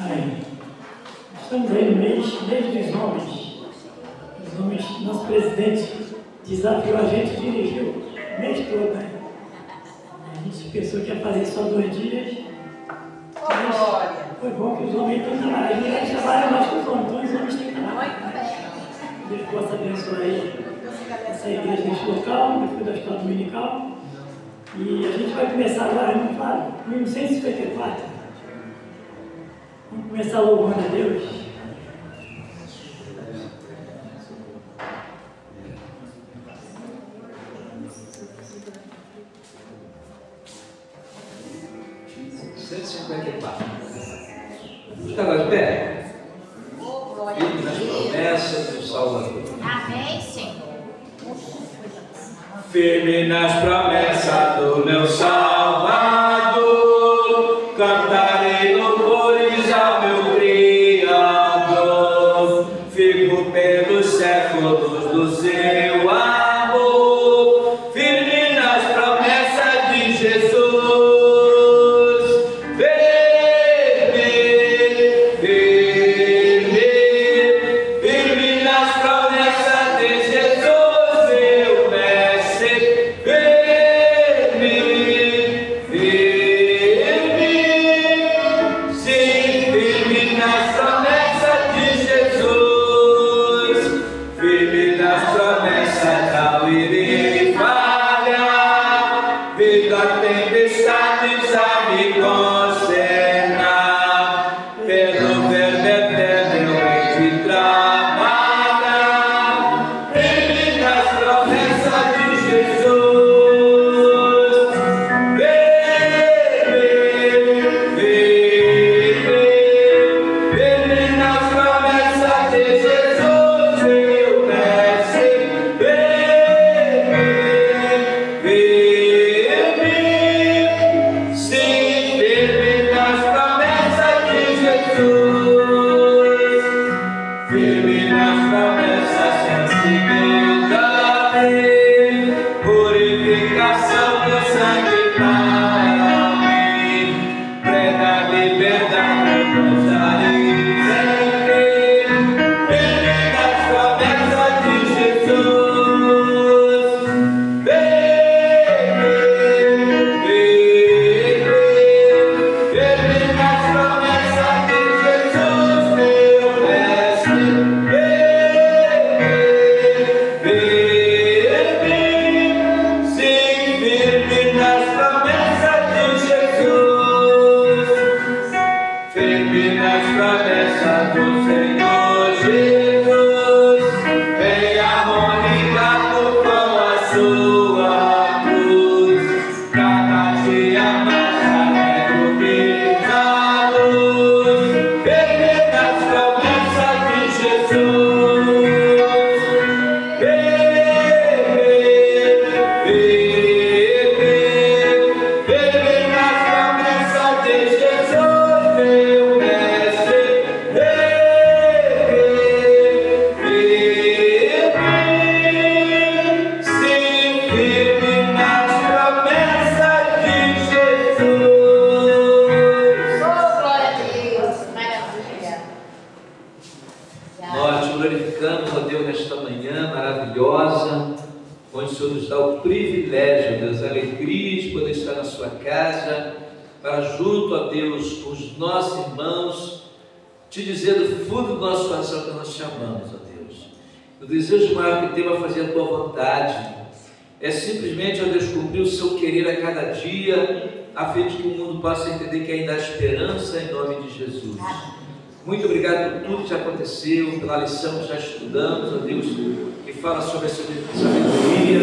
Amém. Estamos aí no mês dos homens. Os homens, nosso presidente desafiou a gente a dirigir o mês todo, né? A gente pensou que ia fazer só 2 dias. Mas foi bom que os homens estão trabalhando. As mulheres trabalham mais que os homens, então os homens têm que trabalhar. Deus possa abençoar aí essa igreja neste local, depois da escola dominical. E a gente vai começar agora, vamos falar, 1954. Vamos começar louvando a Deus. Está agora de pé? Firme nas promessas do Salvador. Amém, Senhor. Firme nas promessas do meu Salvador, cantarei louvores ao meu Criador. Fico pelos séculos do seu amor, firme nas promessas de Jesus. O desejo maior que tenho é fazer a tua vontade, é simplesmente, ó Deus, cumprir o seu querer a cada dia, a fim de que o mundo possa entender que ainda há esperança em nome de Jesus. Muito obrigado por tudo que já aconteceu, pela lição que já estudamos, ó Deus, que fala sobre a sabedoria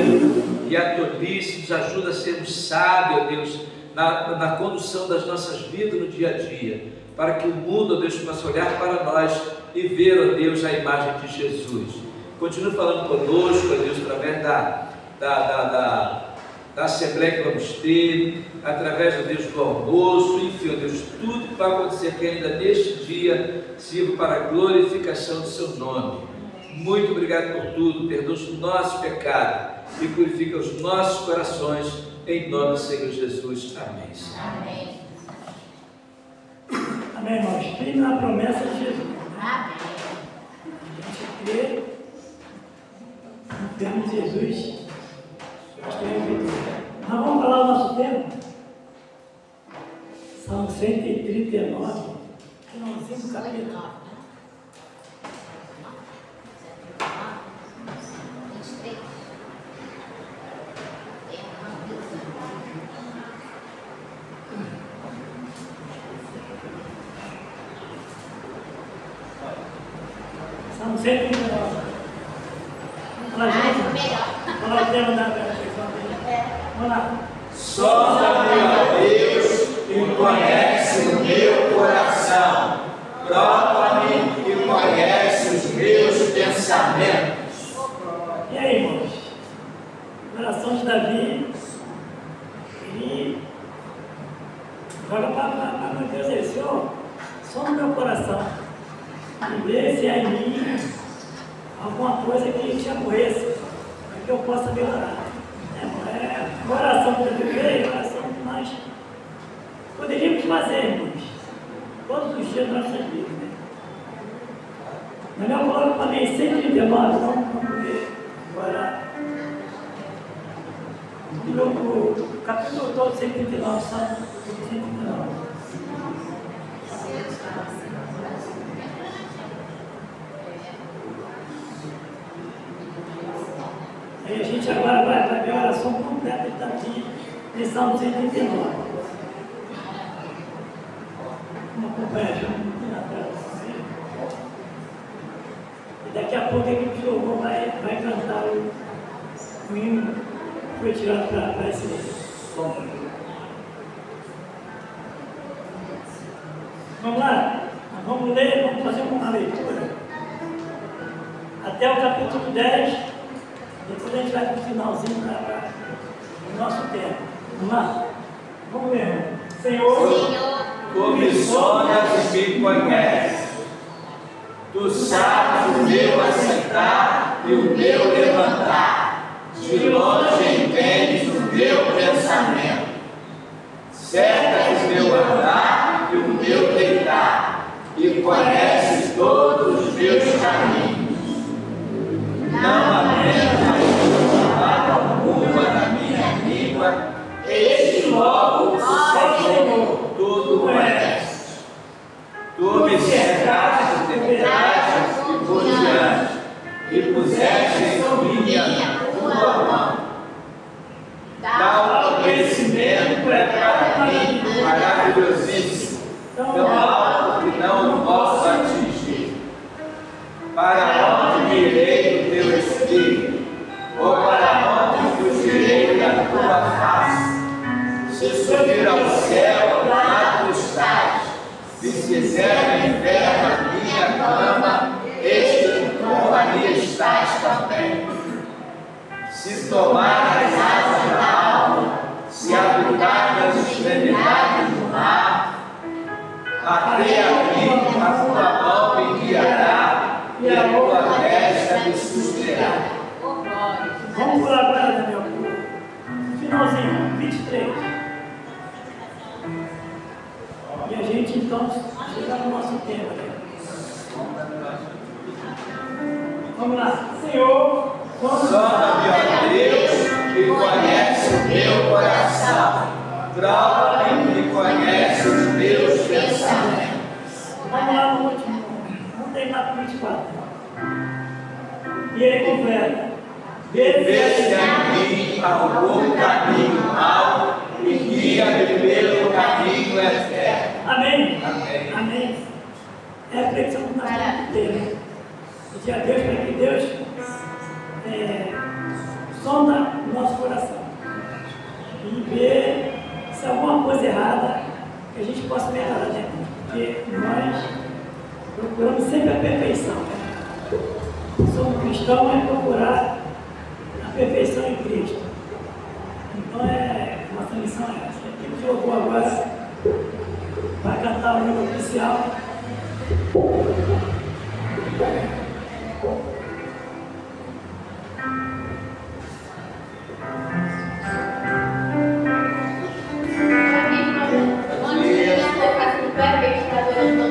e a tolice, nos ajuda a sermos sábios, ó Deus, na condução das nossas vidas no dia a dia, para que o mundo, ó Deus, possa olhar para nós e ver, ó Deus, a imagem de Jesus. Continue falando conosco, ó Deus, através da assembleia que vamos ter, através, ó Deus, do almoço, enfim, ó Deus, tudo que vai acontecer que ainda neste dia sirva para a glorificação do seu nome. Muito obrigado por tudo, perdoa os nossos pecados e purifica os nossos corações, em nome do Senhor Jesus. Amém. Amém. Amém, irmãos? Firme na promessa de Jesus. A gente crê no termo de Jesus. Nós temos vitória. Mas vamos falar o nosso tema? Salmo 139, finalzinho do capítulo. Salmo 139. Vamos lá, o tema da reflexão dele. Vamos lá. Sonda-me, ó Deus, e conhece o meu coração. Prova-me e conhece os meus pensamentos. E aí, irmãos? O coração de Davi, ele joga para meu Deus, ele, Senhor, sonda o meu coração e vê se há em mim alguma coisa que te aborreça, para que eu possa melhorar. É oração para viver, oração que nós poderíamos fazer, irmãos, todos os dias da nossa vida. Né? Mas eu coloco para mim 139, vamos ver agora. O capítulo todo, 139, Salmo 139. Aí a gente agora vai ver a oração completa que está aqui nesse Salmo 139. Vamos acompanhar junto aqui na tela. E daqui a pouco a equipe de louvor vai cantar o hino que foi tirado para esse som. Vamos lá? Vamos ler, vamos fazer uma leitura até o capítulo 10. Depois a gente vai para o finalzinho para o nosso tempo. Vamos lá? Vamos ver. Senhor, Tu me sondas e me conheces. Tu sabes o meu assentar e o meu levantar. De longe entendes o meu pensamento. Cercas meu andar e o meu deitar. E conheces todos os meus caminhos. Não apenas alguma na minha língua, eis logo o Senhor, tudo conhece. Tu me cercaste de pedaços e por diante, e puseste em minha tua mão. Tal conhecimento é para mim maravilhosíssimo, tão alto que não o posso atingir. Para onde me irei do teu Espírito? Ou para onde fugirei da tua face? Se subir ao céu, lá tu estás. Se fizer no inferno a minha cama, eis que tu ali estás também. Se tomar as asas da alma, se habitar nas extremidades do mar, até ali a tua mão me guiará e a tua destra me susterá. Vamos por agora, Daniel. Finalzinho, 23. E a gente então chega no nosso tema. Né? Vamos lá. Senhor, sonda-me, ó Deus, e conhece o meu coração. Prova-me e conhece os meus pensamentos. Vamos lá no último. Vamos terminar com 24. E ele completa. Vê-se a mim algum caminho mau e guia-me pelo caminho eterno. Amém. Amém. Amém. É a reflexão que nós temos que ter. Né? Pedir a Deus para que Deus sonda o nosso coração e ver se há alguma coisa errada que a gente possa melhorar, né? Porque nós procuramos sempre a perfeição. Né? Somos cristãos, é procurar a perfeição em Cristo. Então nossa missão é essa. A equipe de louvor agora vai cantar o hino oficial. Onde você está fazendo pé, que está adorando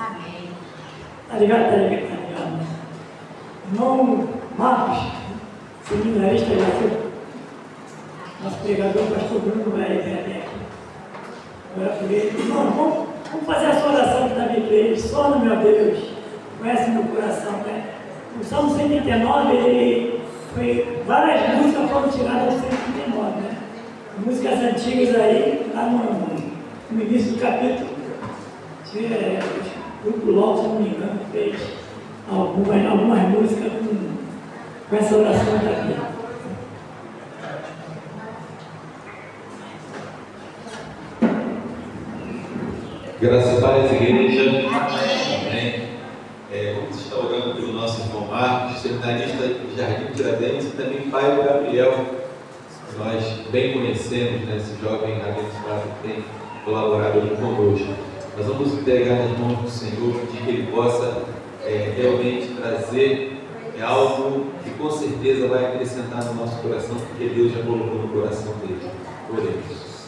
Tá ligado? Tá ligado? Tá ligado? Irmão Marcos, seminarista, já foi. Nosso pregador, pastor Bruno, vai até aqui. Agora por ele. Irmão, vamos fazer essa oração que Davi fez. Só no meu Deus, conhece meu coração, né? O Salmo 139, ele foi. Várias músicas foram tiradas do 139, né? Músicas antigas aí, lá no início do capítulo. Tinha o grupo LOL, se não me engano, fez algumas músicas com essa oração daqui. Graças a Deus, igreja. Amém. Vamos estar orando pelo nosso irmão Marcos, seminarista de Jardim Tiradentes, e também pai do Gabriel, que nós bem conhecemos, né? Esse jovem abençoado que tem colaborado aqui conosco. Nós vamos entregar nas mãos do Senhor, pedir que Ele possa realmente trazer algo que com certeza vai acrescentar no nosso coração, porque Deus já colocou no coração dele. Oremos.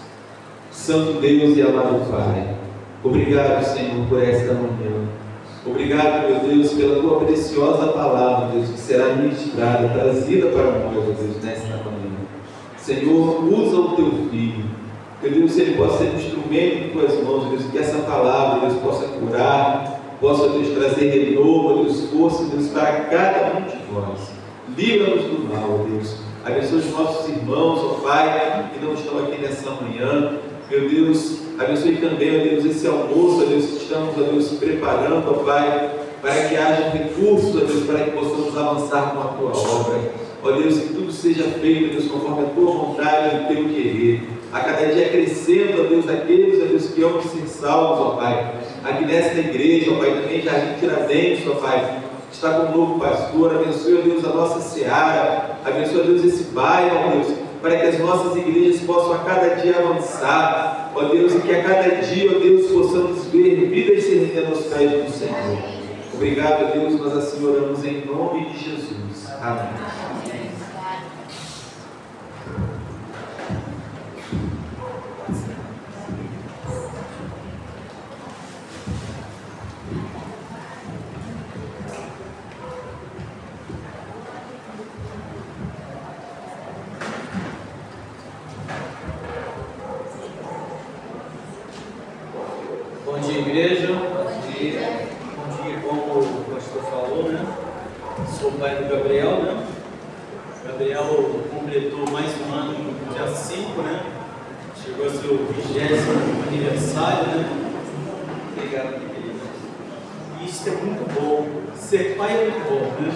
Santo Deus e amado Pai, obrigado, Senhor, por esta manhã. Obrigado, meu Deus, pela Tua preciosa palavra, Deus, que será ministrada, trazida para nós, meu Deus, nesta manhã. Senhor, usa o Teu Filho. Meu Deus, ele possa ser um instrumento em Tuas mãos, Deus, que essa palavra, Deus, possa curar, possa, Deus, trazer renovo, Deus, força, Deus, para cada um de nós. Livra-nos do mal, Deus. Abençoe os nossos irmãos, ó Pai, que não estão aqui nessa manhã. Meu Deus, abençoe também, ó Deus, esse almoço, ó Deus, que estamos, ó Deus, preparando, ó Pai, para que haja recursos, ó Deus, para que possamos avançar com a Tua obra. Ó Deus, que tudo seja feito, ó Deus, conforme a Tua vontade e o Teu querer. A cada dia crescendo, ó Deus, aqueles, ó Deus, que amam ser salvos, ó Pai. Aqui nesta igreja, ó Pai, também Jardim Tiradentes, ó Pai, está com o novo pastor. Abençoe, ó Deus, a nossa seara. Abençoe, ó Deus, esse bairro, ó Deus, para que as nossas igrejas possam a cada dia avançar, ó Deus, e que a cada dia, ó Deus, possamos ver vidas se rendendo aos pés do Senhor. Obrigado, ó Deus, nós assim oramos em nome de Jesus. Amém. Bom dia, igreja. Bom dia, como o pastor falou, né? Sou o pai do Gabriel, né? Gabriel completou mais um ano no dia 5, né? Chegou ao seu 20º aniversário, né? Obrigado, querido. E isso é muito bom. Ser pai é muito bom, né?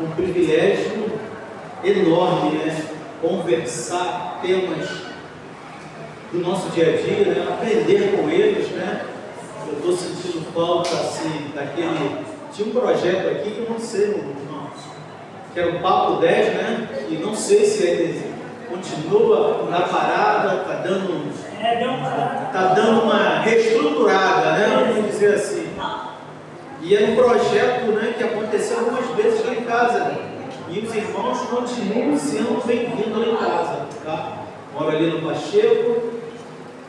Um privilégio enorme, né? Conversar temas do nosso dia a dia, né? Aprender com eles, né? Eu estou sentindo falta, assim, daquele... Tinha um projeto aqui que eu não sei, que era o Papo 10, né? E não sei se ainda continua na parada, está dando uma reestruturada, né? Vamos dizer assim. E era um projeto, né, que aconteceu algumas vezes lá em casa, né? E os irmãos continuam sendo bem-vindos lá em casa, tá? Moro ali no Pacheco.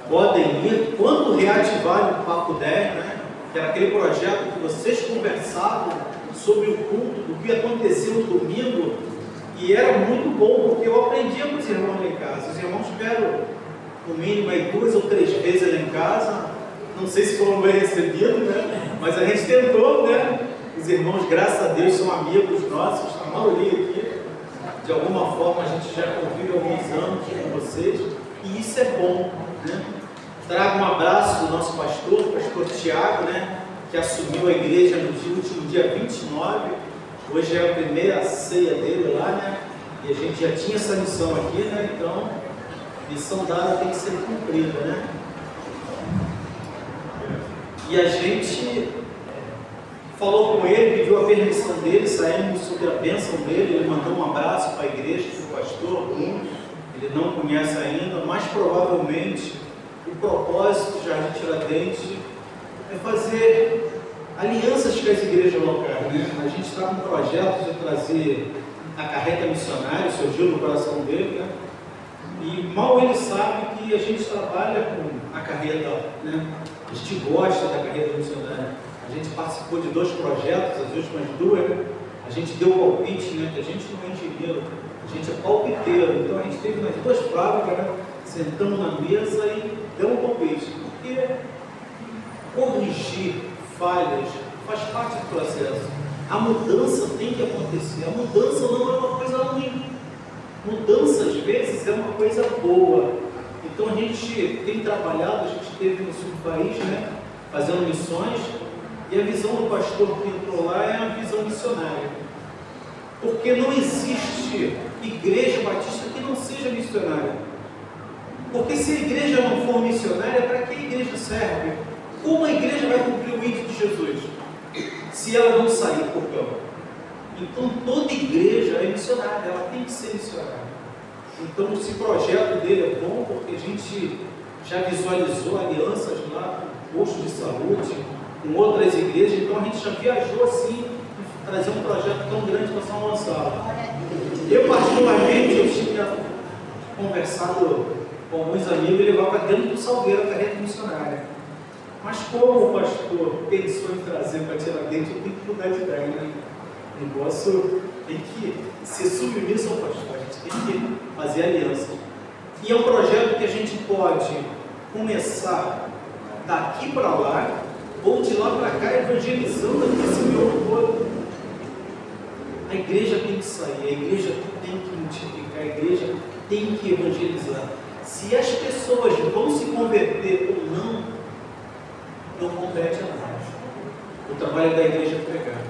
Podem ir quando reativarem o Papo 10, né? Que era aquele projeto que vocês conversavam sobre o culto, do que aconteceu no domingo, e era muito bom, porque eu aprendia com os irmãos lá em casa. Os irmãos vieram no mínimo aí 2 ou 3 vezes lá em casa, não sei se foram bem recebidos, né? Mas a gente tentou, né? Os irmãos, graças a Deus, são amigos nossos, a maioria aqui, de alguma forma a gente já convive há alguns anos com vocês, e isso é bom, né? Trago um abraço do nosso pastor Tiago, né, que assumiu a igreja no último dia 29. Hoje é a primeira ceia dele lá, né? E a gente já tinha essa missão aqui, né? Então, missão dada tem que ser cumprida, né? E a gente falou com ele, pediu a permissão dele, saímos sob a bênção dele. Ele mandou um abraço para a igreja, para o pastor. Ele não conhece ainda, mas provavelmente o propósito de Jardim Tiradentes é fazer alianças com as igrejas locais, né? A gente está com um projeto de trazer a carreta missionária, surgiu no coração dele, né? E mal ele sabe que a gente trabalha com a carreta, né? A gente gosta da carreta missionária. A gente participou de 2 projetos, as últimas 2, né? A gente deu palpite, né? Que a gente não é engenheiro, a gente é palpiteiro. Então a gente teve nas 2 fábricas, né? Sentamos na mesa e demos palpite. Porque corrigir falhas faz parte do processo. A mudança tem que acontecer. A mudança não é uma coisa ruim. Mudança, às vezes, é uma coisa boa. Então, a gente tem trabalhado, a gente esteve no sul do país, né, fazendo missões, e a visão do pastor que entrou lá é uma visão missionária. Porque não existe igreja batista que não seja missionária. Porque se a igreja não for missionária, para que a igreja serve? Como a igreja vai cumprir o ídolo de Jesus se ela não sair por campo? Então toda igreja é missionária, ela tem que ser missionária. Então esse projeto dele é bom porque a gente já visualizou alianças lá com postos de saúde, com outras igrejas, então a gente já viajou assim, trazer um projeto tão grande para São Gonçalo. Eu particularmente, eu tinha conversado com alguns amigos e levar para dentro do Salgueiro a carreta missionária. Mas como o pastor pensou em trazer para Tiradentes, eu tenho que mudar de ideia, né? O negócio tem que ser submisso ao pastor, a gente tem que fazer aliança. E é um projeto que a gente pode começar daqui para lá, ou de lá para cá, evangelizando esse meu todo. A igreja tem que sair, a igreja tem que multiplicar, a igreja tem que evangelizar. Se as pessoas vão se converter ou não compete a nós. O trabalho da igreja é pregar.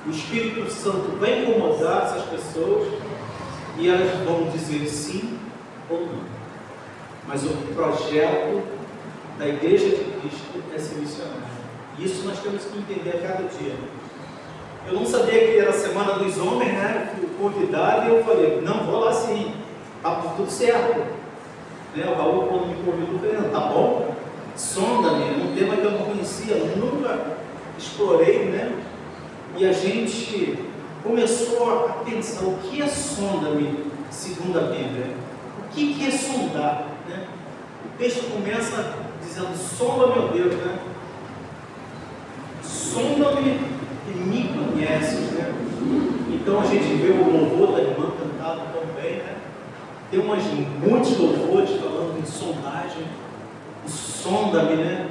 O Espírito Santo vai incomodar essas pessoas e elas vão dizer sim ou não. Mas o projeto da igreja de Cristo é ser missionário. E isso nós temos que entender a cada dia. Eu não sabia que era a Semana dos Homens, né? Fui convidado e eu falei, não, vou lá sim. Tá por tudo certo. Né? O Raul, quando me convidou, eu falei, não, tá bom. Sonda-me, um tema que eu não conhecia, nunca explorei, né? E a gente começou a pensar, o que é sonda-me, segundo a Bíblia? O que é sondar? Né? O texto começa dizendo, sonda, meu Deus, né? Sonda-me e me conheces, né? Então a gente vê o louvor da irmã cantado também, né? Tem muitos louvores falando em sondagem. Sonda-me, né?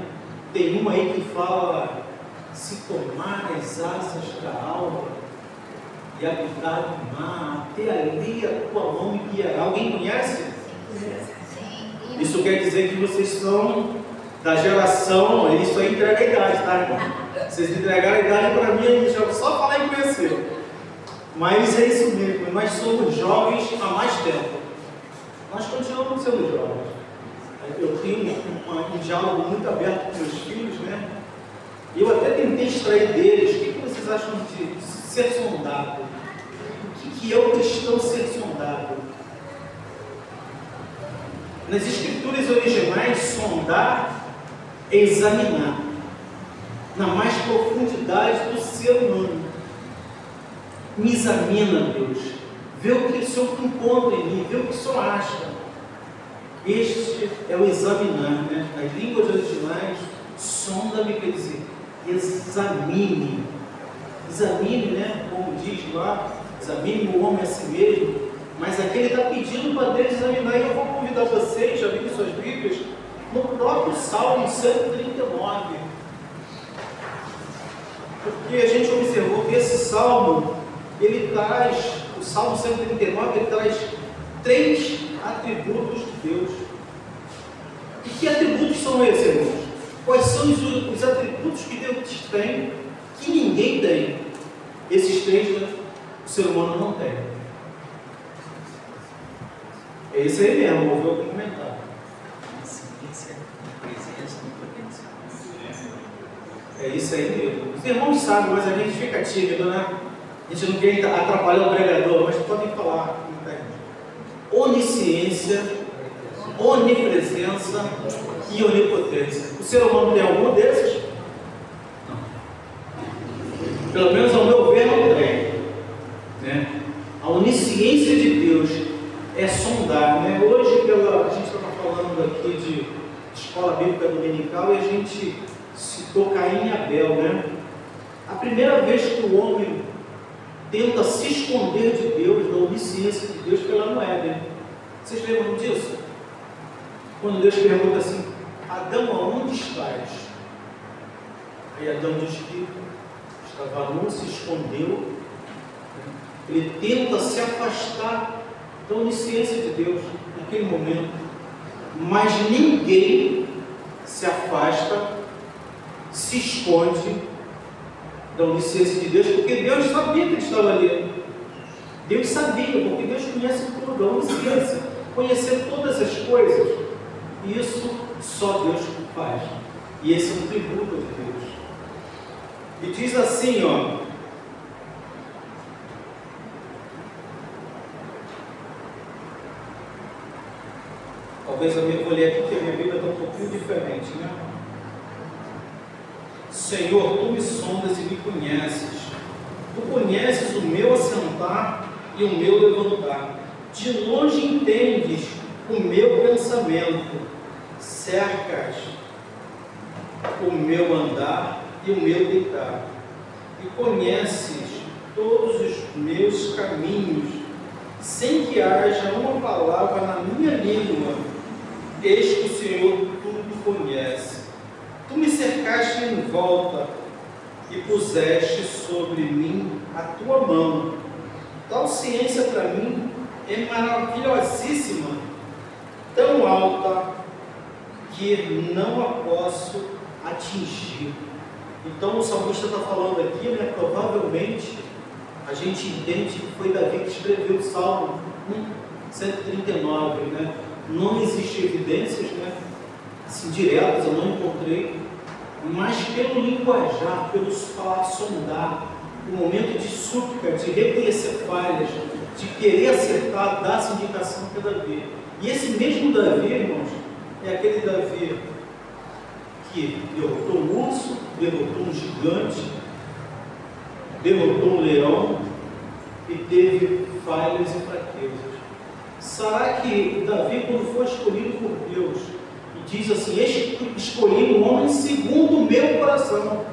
Tem uma aí que fala, se tomar as asas da alma e habitar no mar, até ali a tua mão me guiará. Alguém conhece? Isso quer dizer que vocês são da geração, isso aí entrega a idade, tá, irmão? Vocês entregaram a idade para mim, só falar em conhecer. Mas é isso mesmo, nós somos jovens há mais tempo. Nós continuamos sendo jovens. Eu tenho um diálogo muito aberto com meus filhos, né? E eu até tentei extrair deles, o que vocês acham de ser sondado? O que é o cristão ser sondado? Nas escrituras originais, sondar é examinar na mais profundidade do ser humano. Me examina, Deus, vê o que o Senhor encontra em mim, vê o que o Senhor acha. Este é o examinar, né? Nas línguas originais, sonda-me, quer dizer, examine. Examine, né? Como diz lá, examine o homem a si mesmo. Mas aqui ele está pedindo para Deus examinar. E eu vou convidar vocês, já viram suas Bíblias, no próprio Salmo 139. Porque a gente observou que esse Salmo, ele traz, o Salmo 139, ele traz 3 atributos de Deus. E que atributos são esses, irmãos? Quais são os atributos que Deus tem que ninguém tem? Esses 3, né, o ser humano não tem. É isso aí mesmo, vou ver algum comentário. É isso aí mesmo. Os irmãos sabem, mas a gente fica tímido, né? A gente não quer atrapalhar o pregador, mas podem falar. Onisciência, onipresença e onipotência. O ser humano tem algum desses? Não. Pelo menos ao meu ver não tem. Né? A onisciência de Deus é sondar. Né? Hoje a gente estava falando aqui de escola bíblica dominical e a gente citou Caim e Abel, né? A primeira vez que o homem tenta se esconder de Deus, da onisciência de Deus, foi lá no Éden. Vocês lembram disso? Quando Deus pergunta assim: Adão, aonde estás? Aí Adão diz que estava nu, se escondeu. Ele tenta se afastar da onisciência de Deus naquele momento. Mas ninguém se afasta, se esconde da onisciência de Deus, porque Deus sabia que ele estava ali. Deus sabia, porque Deus conhece tudo, a onisciência, conhecer todas as coisas. Isso só Deus faz. E esse é um tributo de Deus. E diz assim, ó. Talvez eu vou ler aqui, porque a minha Bíblia está um pouquinho diferente, né? Senhor, tu me sondas e me conheces. Tu conheces o meu assentar e o meu levantar. De longe entendes o meu pensamento. Cercas o meu andar e o meu deitar. E conheces todos os meus caminhos, sem que haja uma palavra na minha língua. Eis que o Senhor tudo conhece. Tu me cercaste em volta e puseste sobre mim a tua mão. Tal ciência para mim é maravilhosíssima, tão alta que não a posso atingir. Então o salmista está falando aqui, né? Provavelmente a gente entende que foi Davi que escreveu o Salmo 139, né? Não existe evidências, né, assim, diretas, eu não encontrei, mas pelo linguajar, pelo falar, sondar, o momento de súplica, de reconhecer falhas, de querer acertar, dar essa indicação que é Davi. E esse mesmo Davi, irmãos, é aquele Davi que derrotou um urso, derrotou um gigante, derrotou um leão e teve falhas e fraquezas. Será que Davi, quando foi escolhido por Deus, e diz assim: escolhi um homem segundo o meu coração,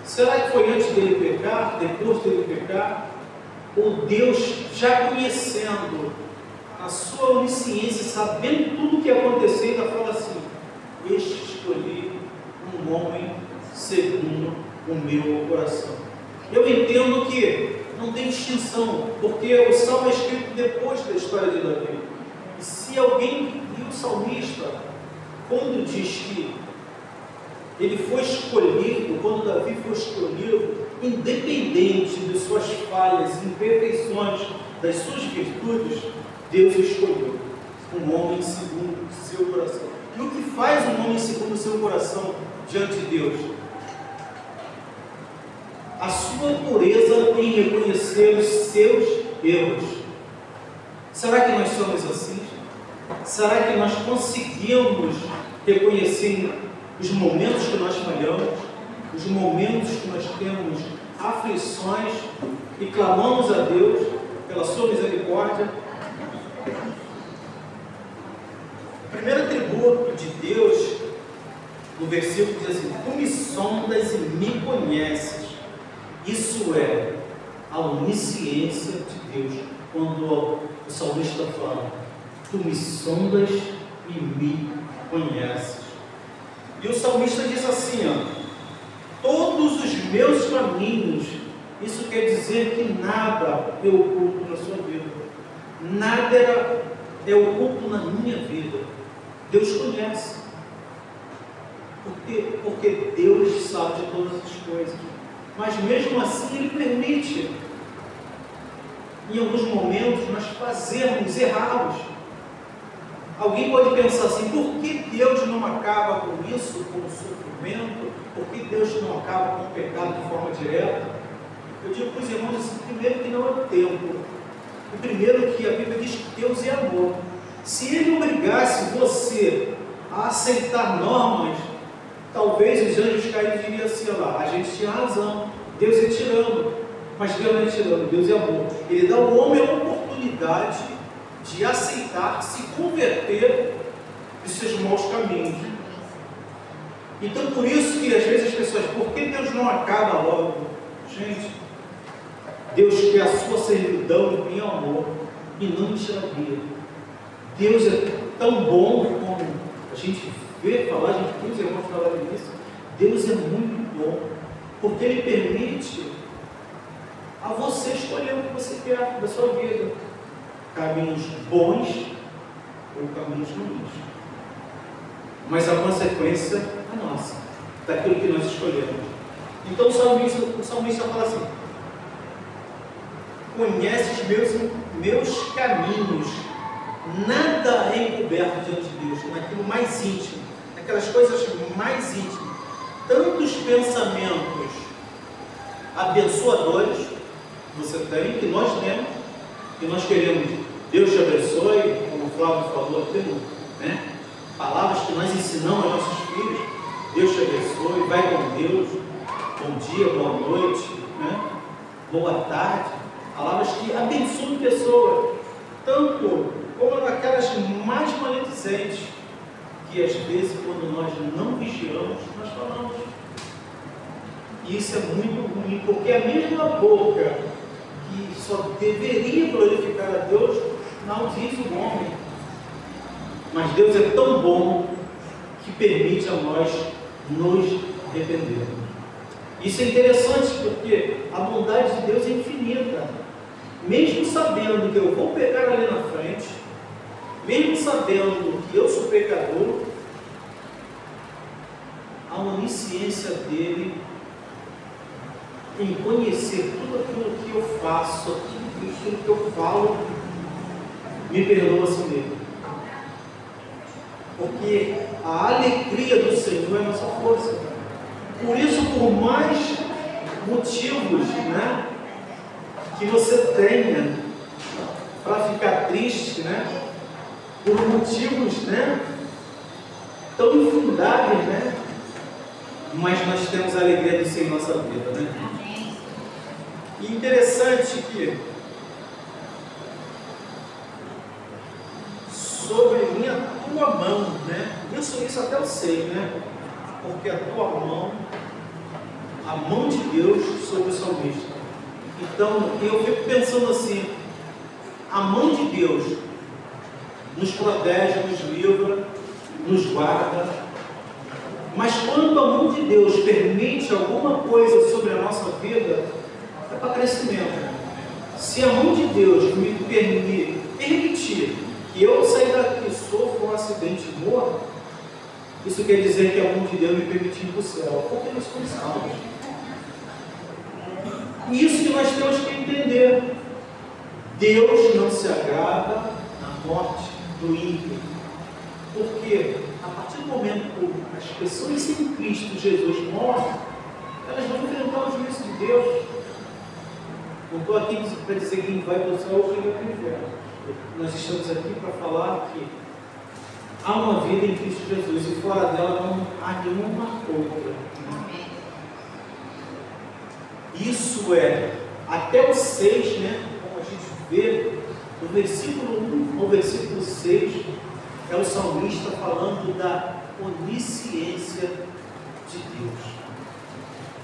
será que foi antes dele pecar, depois dele pecar? Ou Deus, já conhecendo a sua onisciência, sabendo tudo o que ia acontecer, ainda fala assim: escolhi um homem segundo o meu coração? Eu entendo que não tem distinção, porque o salmo é escrito depois da história de Davi. E se alguém, e o salmista, quando diz que ele foi escolhido, quando Davi foi escolhido, independente de suas falhas, imperfeições, das suas virtudes, Deus o escolheu, um homem segundo o seu coração. E o que faz um homem segundo o seu coração diante de Deus? A sua pureza em reconhecer os seus erros. Será que nós somos assim? Será que nós conseguimos reconhecer os momentos que nós falhamos, os momentos que nós temos aflições e clamamos a Deus pela sua misericórdia? O primeiro atributo de Deus, no versículo diz assim: tu me sondas e me conheces. Isso é a onisciência de Deus. Quando o salmista fala: tu me sondas e me conheces. E o salmista diz assim, ó: todos os meus caminhos. Isso quer dizer que nada é oculto na sua vida, nada é oculto na minha vida. Deus conhece, porque Deus sabe de todas as coisas. Mas mesmo assim Ele permite, em alguns momentos, nós fazermos, errarmos. Alguém pode pensar assim: por que Deus não acaba com isso, com o sofrimento? Por que Deus não acaba com o pecado de forma direta? Eu digo para os irmãos assim: primeiro que não é o tempo. O primeiro que a Bíblia diz que Deus é amor. Se Ele obrigasse você a aceitar normas, talvez os anjos caídos diriam assim: olha lá, a gente tinha razão, Deus é tirano. Mas Deus não é tirano, Deus é amor. Ele dá ao homem a oportunidade de aceitar, se converter de seus maus caminhos. Então, por isso que às vezes as pessoas, por que Deus não acaba logo? Gente, Deus quer a sua servidão em amor e não em xeravia. Deus é tão bom como a gente vê falar, a gente viu os irmãos falarem isso. Deus é muito bom, porque Ele permite a você escolher o que você quer da sua vida. Caminhos bons ou caminhos ruins. Mas a consequência é nossa, daquilo que nós escolhemos. Então o salmista fala assim: conheces meus caminhos, nada é encoberto diante de Deus, naquilo mais íntimo, naquelas coisas mais íntimas. Tantos pensamentos abençoadores você tem, que nós temos, que nós queremos. Deus te abençoe, como o Flávio falou, né? Palavras que nós ensinamos aos nossos filhos. Deus te abençoe, vai com Deus, bom dia, boa noite, né? Boa tarde. Palavras que abençoam pessoas, tanto como aquelas mais maledicentes, que às vezes, quando nós não vigiamos, nós falamos. E isso é muito ruim, porque a mesma boca que só deveria glorificar a Deus, não diz o homem. Mas Deus é tão bom que permite a nós nos arrependermos. Isso é interessante porque a bondade de Deus é infinita. Mesmo sabendo que eu vou pecar ali na frente, mesmo sabendo que eu sou pecador, a onisciência dele em conhecer tudo aquilo que eu faço, aquilo que eu falo, me perdoa a si mesmo. Porque a alegria do Senhor é a nossa força. Por isso, por mais motivos, né, que você tenha para ficar triste, né, por motivos, né, tão infundáveis, né, mas nós temos a alegria do Senhor em nossa vida, né? E interessante que sobre a tua mão, né? Isso até eu sei, né? Porque a tua mão, a mão de Deus sobre o salmista. Então, eu fico pensando assim, a mão de Deus nos protege, nos livra, nos guarda. Mas quando a mão de Deus permite alguma coisa sobre a nossa vida, é para crescimento. Se a mão de Deus me permitir que eu sair daqui, sofra um acidente e morra, isso quer dizer que a mão de Deus me permitiu ir para o céu, porque nós somos salvos. Isso que nós temos que entender. Deus não se agrada na morte do ímpio, porque a partir do momento que as pessoas sem Cristo Jesus morrem, elas vão enfrentar o juízo de Deus. Não estou aqui para dizer quem vai para o céu ou quem vai para o inferno. Nós estamos aqui para falar que há uma vida em Cristo Jesus e fora dela não há nenhuma outra. Isso é, até o 6, né, como a gente vê, do versículo 1 ao versículo 6, é o salmista falando da onisciência de Deus.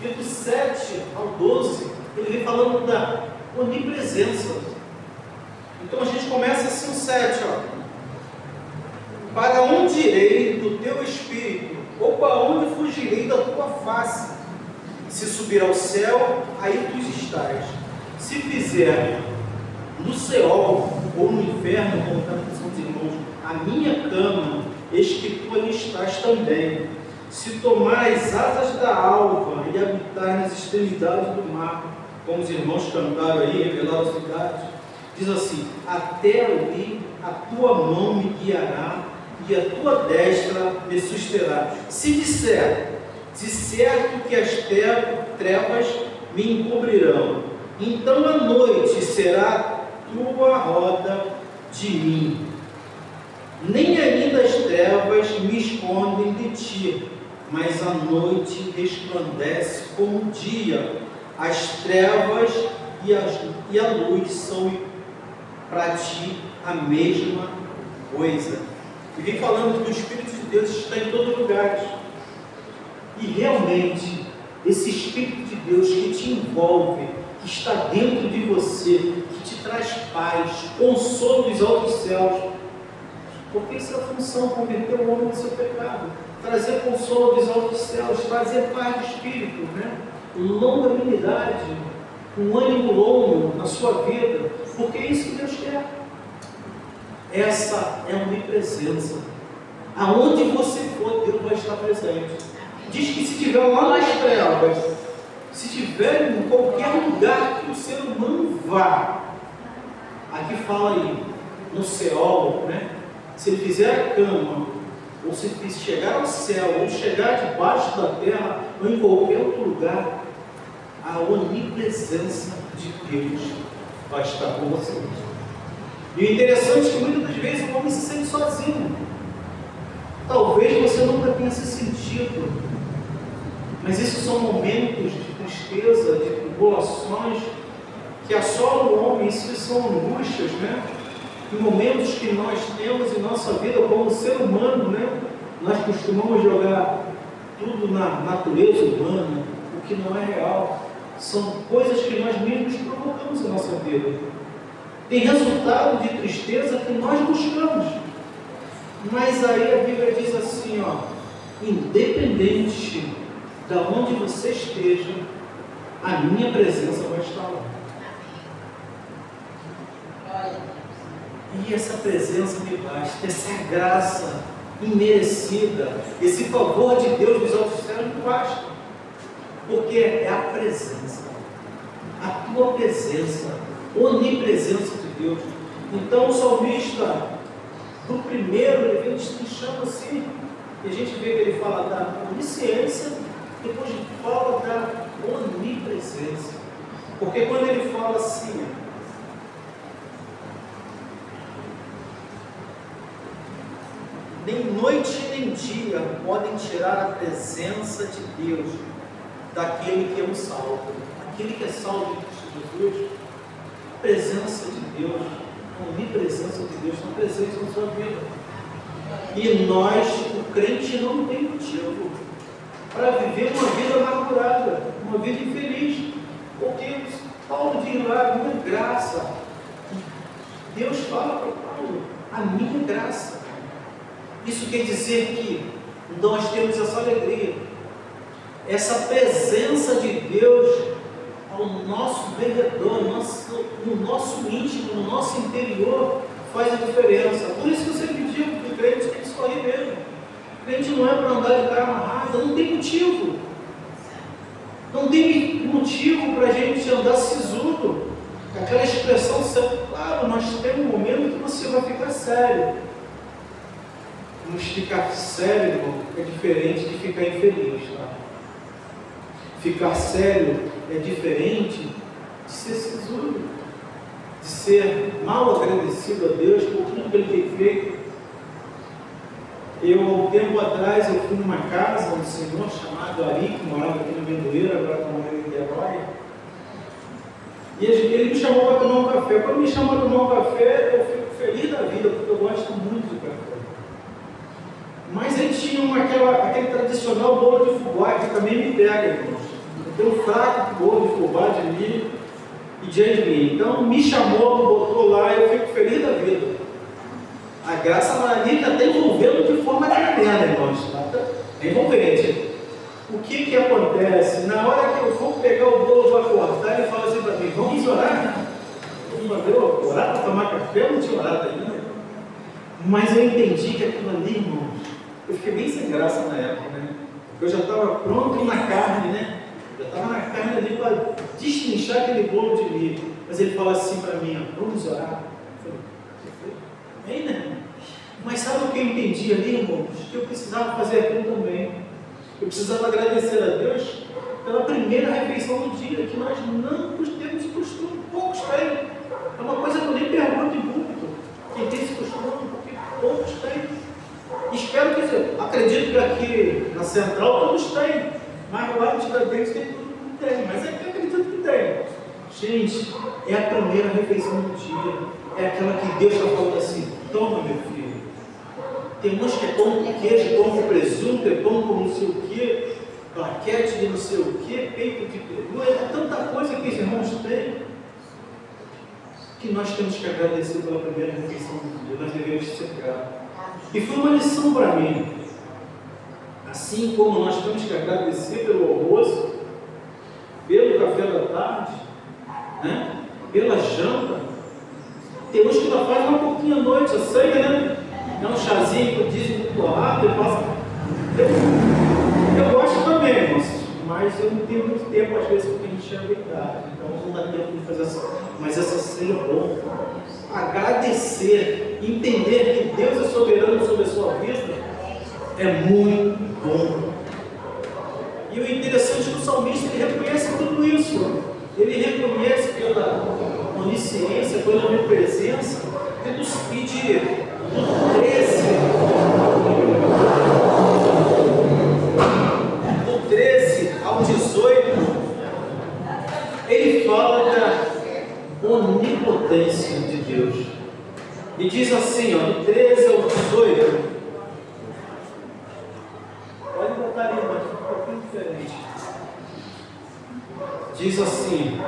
E do 7 ao 12, ele vem falando da onipresença. Então a gente começa assim o 7, ó. Para onde irei do teu espírito? Ou para onde fugirei da tua face? Se subir ao céu, aí tu estás. Se fizer no Seol ou no inferno, como está na questão dos irmãos, a minha cama, eis que tu ali estás também. Se tomar as asas da alva e habitar nas extremidades do mar, como os irmãos cantaram aí, revelaram as cidades, diz assim: até ali a tua mão me guiará e a tua destra me susterá. Se disser, de certo que as trevas me encobrirão, então a noite será tua roda de mim. Nem ainda as trevas me escondem de ti, mas a noite resplandece como o dia. As trevas e a luz são para ti a mesma coisa. E vem falando que o Espírito de Deus está em todo lugar. E realmente, esse Espírito de Deus que te envolve, que está dentro de você, que te traz paz, consolo dos altos céus, porque isso é a função, converter o homem do seu pecado, trazer consolo dos altos céus, trazer paz de espírito, né? Longanimidade, um ânimo longo na sua vida, porque é isso que Deus quer. Essa é a onipresença. Aonde você for, Deus vai estar presente. Diz que se estiver lá nas trevas, se estiver em qualquer lugar que o ser humano vá, aqui fala aí, no Seol, né? Se ele fizer a cama, ou se chegar ao céu, ou chegar debaixo da terra, ou em qualquer outro lugar, a onipresença de Deus vai estar com você. E o interessante é que muitas das vezes o homem se sente sozinho. Talvez você nunca tenha se sentido, mas esses são momentos de tristeza, de tribulações que assolam o homem. Isso são angústias, né? Em momentos que nós temos em nossa vida como ser humano, né? Nós costumamos jogar tudo na natureza humana, o que não é real. São coisas que nós mesmos provocamos em nossa vida. Tem resultado de tristeza que nós buscamos. Mas aí a Bíblia diz assim, ó, independente de onde você esteja, a minha presença vai estar lá. E essa presença me basta, essa graça imerecida, esse favor de Deus dos altos céus me basta. Porque é a presença, a tua presença, onipresença de Deus. Então o salmista, do primeiro, ele vem destrinchando assim, e a gente vê que ele fala da onisciência, depois fala da onipresença. Porque quando ele fala assim, nem noite nem dia podem tirar a presença de Deus daquele que é um salvo. Aquele que é salvo de Cristo Jesus, a presença de Deus, a onipresença de Deus estão presentes na sua vida. E nós, o crente, não tem motivo para viver uma vida amargurada, uma vida infeliz. Porque Paulo diz lá, a minha graça. Deus fala para Paulo, a minha graça. Isso quer dizer que nós temos essa alegria, essa presença de Deus ao nosso derredor, no nosso íntimo, no nosso interior, faz a diferença. Por isso que você pediu que o crente tem que sorrir mesmo. O crente não é para andar de cara amarrada, não tem motivo. Não tem motivo para a gente andar sisudo. Aquela expressão, claro, nós temos um momento que você vai ficar sério. Mas ficar sério, irmão, é diferente de ficar infeliz, tá? Ficar sério é diferente de ser sisudo, de ser mal agradecido a Deus por tudo que Ele tem feito. Há um tempo atrás, eu fui numa casa, um senhor chamado Ari, que morava aqui no Mendoeiro, agora está morando em Niterói. E ele me chamou para tomar um café. Quando me chamou para tomar um café, eu fico feliz da vida, porque eu gosto muito de café. Mas ele tinha aquele tradicional bolo de fubá, que também me pega, irmãos. Eu tenho um fraco bolo de fubá de milho e de amendoim. Então me chamou, botou lá e eu fico feliz da vida. A graça marília está envolvendo de forma tremenda, irmãos. É envolvente. O que acontece? Na hora que eu for pegar o bolo para cortar, ele fala assim para mim, vamos orar? Eu orar para tomar café? Eu não tinha orado ainda. Mas eu entendi que aquilo ali, irmãos, eu fiquei bem sem graça na época, né? Eu já estava pronto na carne, né? Já estava na carne ali para destrinchar aquele bolo de milho. Mas ele fala assim para mim, vamos orar? Eu falei, bem, né? Mas sabe o que eu entendi ali, irmãos? Que eu precisava fazer aquilo também. Eu precisava agradecer a Deus pela primeira refeição do dia, que nós não temos costume, poucos têm. É uma coisa que eu nem pergunto em público. Quem tem esse costume, porque poucos têm. Espero que, acredito que aqui na Central todos têm, mas lá no Tiradentes tem tudo que tem, mas é que eu acredito que tem. Gente, é a primeira refeição do dia, é aquela que Deus está falando assim, toma meu filho. Tem uns que é pão com queijo, pão com presunto, é pão com não sei o quê, plaquete de não sei o que, peito de peru, é tanta coisa que os irmãos têm, que nós temos que agradecer pela primeira refeição do dia, nós devemos ser gratos. E foi uma lição para mim. Assim como nós temos que agradecer pelo almoço, pelo café da tarde, né? Pela janta, temos que ainda faz uma pouquinho à noite, a ceia, né? É um chazinho que dizem do torrado, e passa. Eu gosto também, irmãos, mas eu não tenho muito tempo, às vezes, porque a gente chega bem tarde, então não dá tempo de fazer essa. Mas essa ceia é bom. Agradecer, entender que Deus é soberano sobre a sua vida, é muito bom. E o interessante é que o salmista ele reconhece tudo isso. Ele reconhece pela onisciência, pela onipresença, e de 13 ao 18, ele fala da onipotência de Deus. E diz assim, ó, do 13 ao 18, pode botar ali, mas um pouquinho diferente. Diz assim: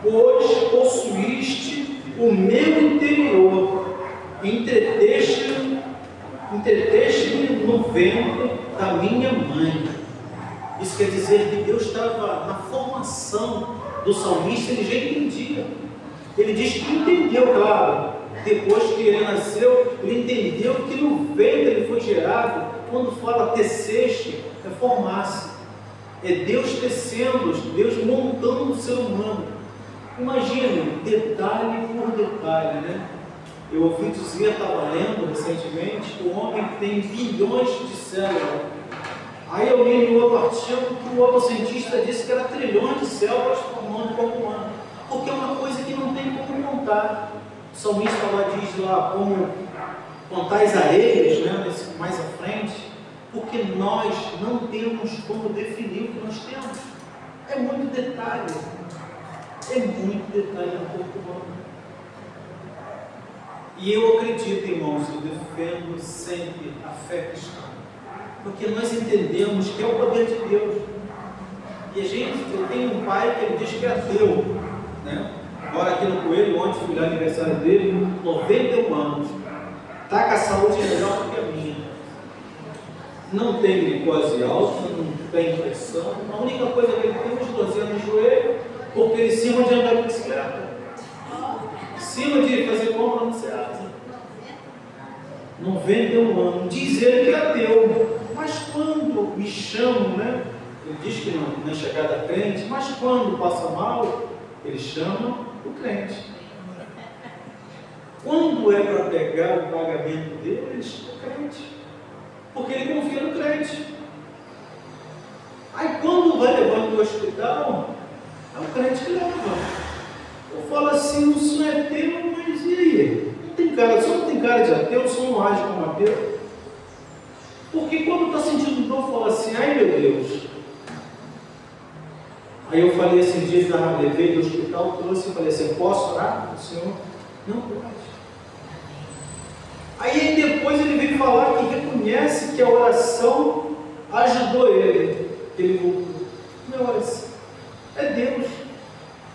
pois possuíste o meu interior, entreteste-me no ventre da minha mãe. Isso quer dizer que Deus estava na formação do salmista, ele já entendia. Ele diz que entendeu, claro, depois que ele nasceu, ele entendeu que no ventre ele foi gerado. Quando fala teceste, é formar-se. É Deus tecendo, Deus montando o ser humano. Imagina, detalhe por detalhe, né? Eu ouvi dizer, estava lendo recentemente, que o homem tem bilhões de células. Aí eu li no outro artigo que o outro cientista disse que era trilhões de células formando o corpo humano. Porque é uma coisa que não tem como contar. O salmista lá diz lá como contar as areias, né? Mais à frente. Porque nós não temos como definir o que nós temos. É muito detalhe. É muito detalhe no corpo humano. E eu acredito, irmãos, eu defendo sempre a fé cristã. Porque nós entendemos que é o poder de Deus. E eu tenho um pai que ele diz que é ateu, né? Agora aqui no Coelho, ontem fui lá no aniversário dele, 91 anos. Está com a saúde melhor do que a minha. Não tem glicose alta, não tem pressão. A única coisa que ele tem é uns 12 anos no joelho, porque ele cima de andar de bicicleta. Cima de fazer compra no Ceasa. 91 anos. Diz ele que é ateu. Mas quando me chamam, né? Ele diz que não é chegada a crente, mas quando passa mal, ele chama o crente. Quando é para pegar o pagamento dele, ele chama o crente. Porque ele confia no crente. Aí quando vai levando para o hospital, é o crente que leva. Eu falo assim, o senhor é ateu, mas e aí? Não tem cara, o senhor não tem cara de ateu, o senhor não age como ateu. Porque quando está sentindo dor, fala assim, ai meu Deus. Aí eu falei assim, dias da levei do hospital, trouxe e falei assim, posso orar? O senhor não pode. Aí depois ele veio falar que reconhece que a oração ajudou ele. Ele voltou. Minha oração é Deus.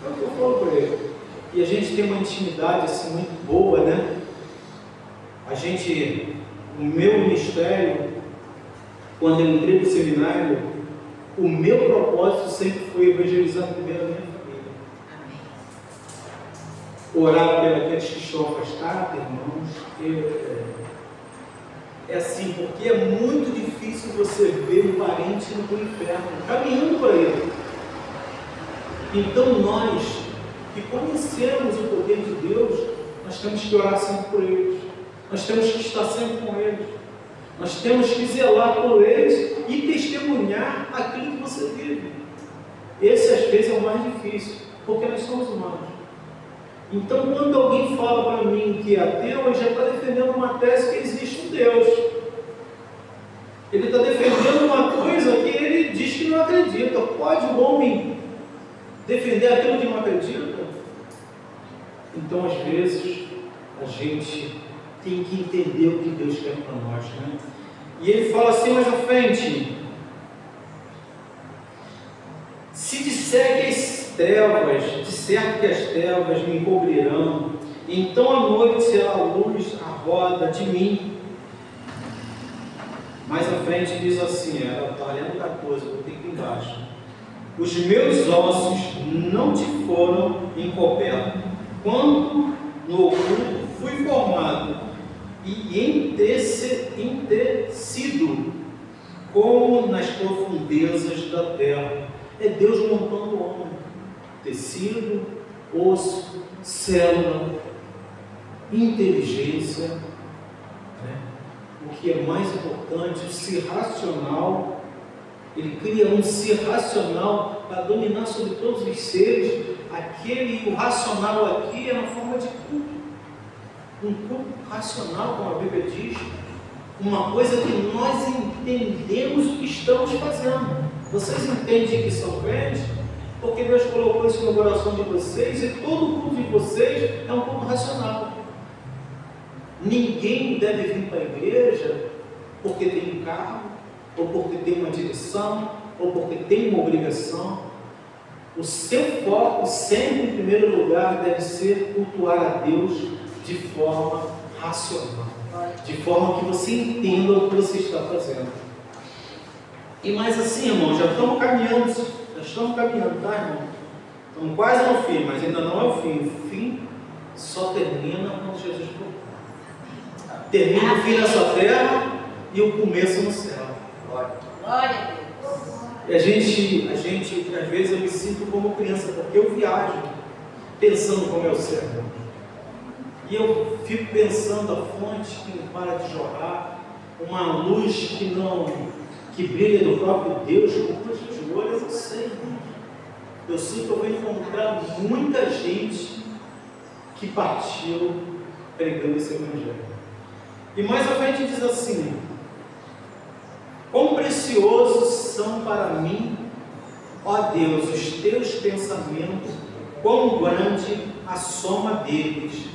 É o que eu falo para ele. E a gente tem uma intimidade assim muito boa, né? A gente, no meu ministério, quando eu entrei no seminário, o meu propósito sempre foi evangelizar primeiro a minha família. Orar pelos que estão afastados, irmãos. É assim, porque é muito difícil você ver um parente indo para o inferno, caminhando para ele. Então nós, que conhecemos o poder de Deus, nós temos que orar sempre por eles. Nós temos que estar sempre com eles. Nós temos que zelar por eles e testemunhar aquilo que você vive. Esse às vezes é o mais difícil, porque nós somos humanos. Então quando alguém fala para mim que é ateu, ele já está defendendo uma tese que existe um Deus. Ele está defendendo uma coisa que ele diz que não acredita. Pode o homem defender aquilo que não acredita? Então às vezes a gente tem que entender o que Deus quer para nós, né? E ele fala assim mais à frente, disser que as trevas me encobrirão, então a noite será a luz à roda de mim. Mais à frente diz assim, ela está lendo 14, vou ter que ir embaixo. Os meus ossos não te foram encobertos, quando no oculto fui formado e entecido, como nas profundezas da terra. É Deus montando o homem, tecido, osso, célula, inteligência, né? O que é mais importante, o ser racional. Ele cria um ser racional para dominar sobre todos os seres. O racional aqui é na forma de culto, um culto racional, como a Bíblia diz, uma coisa que nós entendemos o que estamos fazendo. Vocês entendem que são crentes? Porque Deus colocou isso no coração de vocês, e todo o culto de vocês é um culto racional. Ninguém deve vir para a igreja porque tem um carro, ou porque tem uma direção, ou porque tem uma obrigação. O seu foco, sempre em primeiro lugar, deve ser cultuar a Deus de forma racional, de forma que você entenda o que você está fazendo. E mais assim, irmão, já estamos caminhando, tá, irmão? Estamos quase no fim, mas ainda não é o fim. O fim só termina quando Jesus voltar. Termina o fim nessa terra e o começo no céu. Glória a Deus. E a gente, às vezes eu me sinto como criança, porque eu viajo pensando como é o céu. E eu fico pensando a fonte que não para de jorrar, uma luz que brilha do próprio Deus, com luz de olho, eu não sei. Eu sinto que eu vou encontrar muita gente que partiu pregando esse evangelho. E mais à frente diz assim: quão preciosos são para mim, ó Deus, os teus pensamentos, quão grande a soma deles.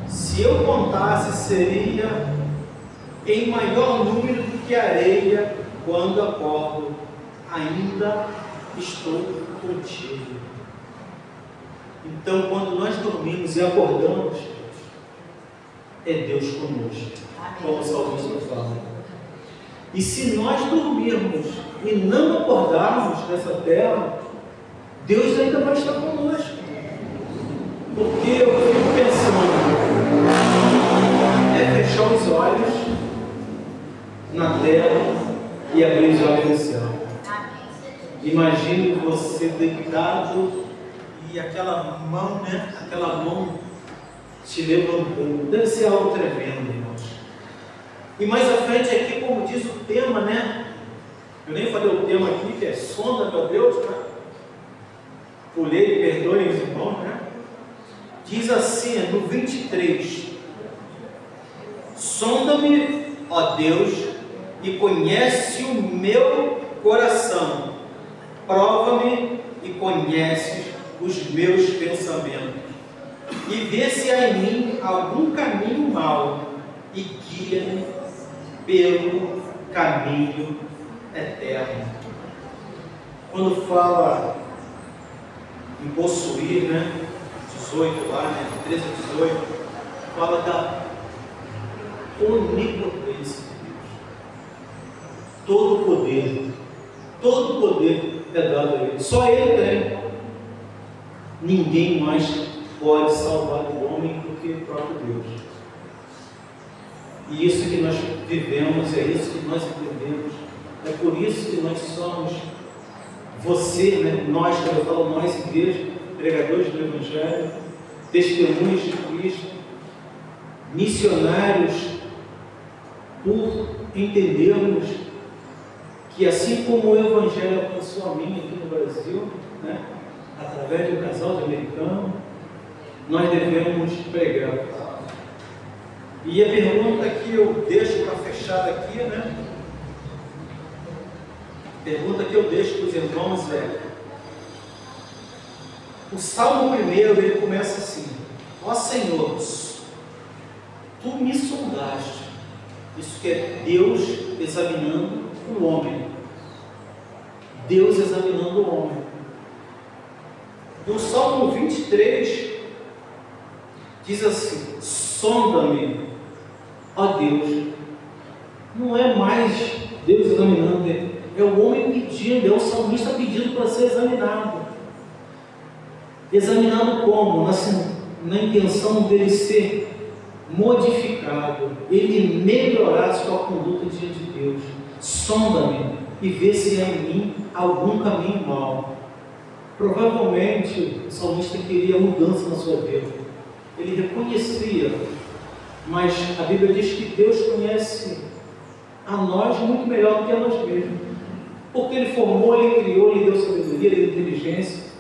Se eu contasse, seria em maior número do que a areia. Quando acordo, ainda estou contigo. Então, quando nós dormimos e acordamos, é Deus conosco, como o salmista fala. E se nós dormirmos e não acordarmos nessa terra, Deus ainda vai estar conosco. Porque eu fico pensando, é fechar os olhos na terra e abrir os olhos no céu. Imagine você deitado e aquela mão, né? Aquela mão te levantando. Deve ser algo tremendo, irmãos. E mais à frente aqui, como diz o tema, né? Eu nem falei o tema aqui, que é sonda, meu Deus, né? Pulei, perdoem os irmãos, né? Diz assim, no 23: sonda-me, ó Deus, e conhece o meu coração, prova-me e conhece os meus pensamentos, e vê se há em mim algum caminho mau, e guia-me pelo caminho eterno. Quando fala em possuir, né, 18 lá, né, 13 a 18, fala da onipotência. Todo poder é dado a Ele. Só Ele tem. Ninguém mais pode salvar o homem do que o próprio Deus. E isso que nós vivemos, é isso que nós entendemos. É por isso que nós somos, você, né? Nós, quando eu falo nós, igreja, pregadores do Evangelho, testemunhas de Cristo, missionários, por entendermos que assim como o Evangelho alcançou a mim aqui no Brasil, né, através de um casal de americano, nós devemos pregar. E a pergunta que eu deixo para fechar aqui, né? A pergunta que eu deixo para os irmãos é: o Salmo 1, ele começa assim: ó Senhor, Tu me sondaste. Isso que é Deus examinando o homem. Deus examinando o homem. No Salmo 23, diz assim: sonda-me, ó Deus. Não é mais Deus examinando ele, é o homem pedindo, é o salmista pedindo para ser examinado. Examinado como? Na intenção dele ser modificado, ele melhorar sua conduta diante de Deus. Sonda-me e vê se há em mim algum caminho mau. Provavelmente o salmista queria mudança na sua vida. Ele reconhecia, mas a Bíblia diz que Deus conhece a nós muito melhor do que a nós mesmos. Porque Ele formou, Ele criou, Ele deu sabedoria, Ele deu inteligência.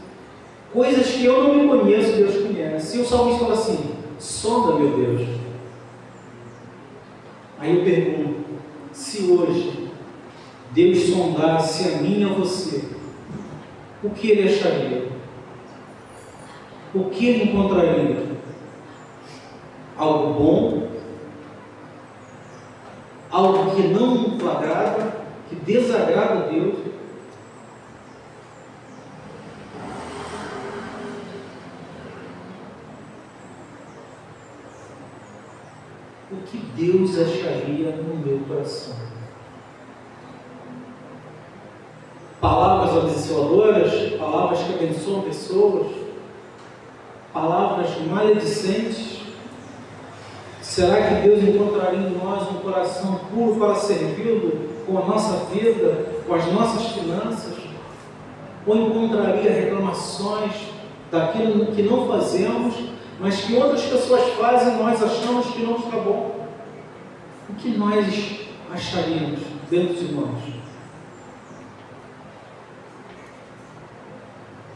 Coisas que eu não me conheço, Deus conhece. E o salmista fala assim: sonda, meu Deus. Aí eu pergunto, se hoje Deus sondasse a mim e a você, o que Ele acharia? O que Ele encontraria? Algo bom? Algo que não o agrada, que desagrada a Deus? O que Deus acharia no meu coração? Palavras abençoadoras, palavras que abençoam pessoas, palavras maledicentes. Será que Deus encontraria em nós um coração puro para servi-lo com a nossa vida, com as nossas finanças? Ou encontraria reclamações daquilo que não fazemos, mas que outras pessoas fazem e nós achamos que não está bom? O que nós acharíamos dentro de nós?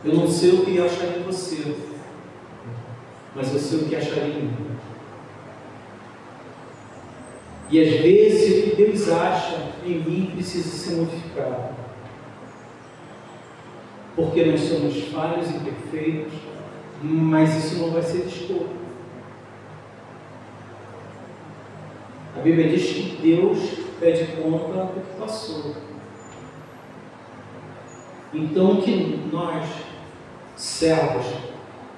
Eu não sei o que acharia em você, mas eu sei o que acharia em mim. E às vezes o que Deus acha em mim precisa ser modificado, porque nós somos falhos e imperfeitos, mas isso não vai ser desculpa. A Bíblia diz que Deus pede conta do que passou. Então que nós, servos,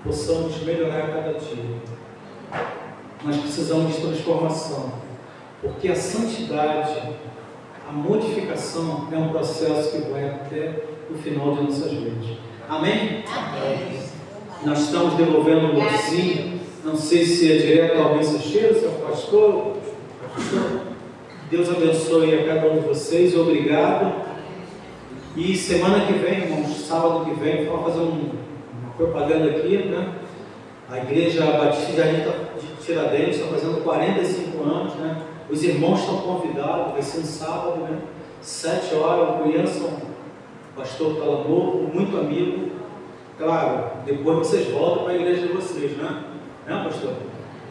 possamos melhorar a cada dia. Nós precisamos de transformação, porque a santidade, a modificação é um processo que vai até o final de nossas vidas. Amém? Amém. Nós estamos devolvendo um louvorzinho, não sei se é direto ao mensageiro, se é o pastor. Deus abençoe a cada um de vocês, obrigado. E semana que vem, irmãos, sábado que vem, vamos fazer uma propaganda aqui, né? A Igreja Batista de Tiradentes está fazendo 45 anos, né? Os irmãos estão convidados, vai ser um sábado, né? 7 horas, conheçam o pastor Calanovo, muito amigo. Claro, depois vocês voltam para a igreja de vocês, né? Né, pastor?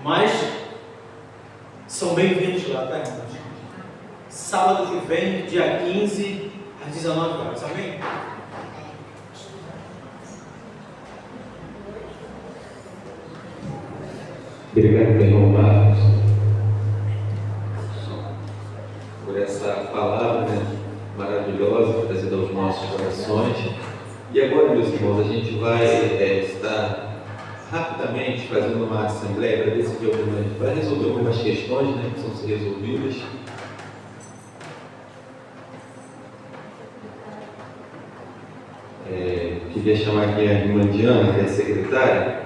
Mas são bem-vindos lá, tá, irmãos? Sábado que vem, dia 15, às 19 horas, amém? Obrigado, meu irmão Marcos, por essa palavra, né, maravilhosa trazida aos nossos corações. E agora, meus irmãos, a gente vai estar rapidamente fazendo uma assembleia para decidir para resolver algumas questões, né, que precisam ser resolvidas. Queria chamar aqui a irmã Diana, que é a secretária.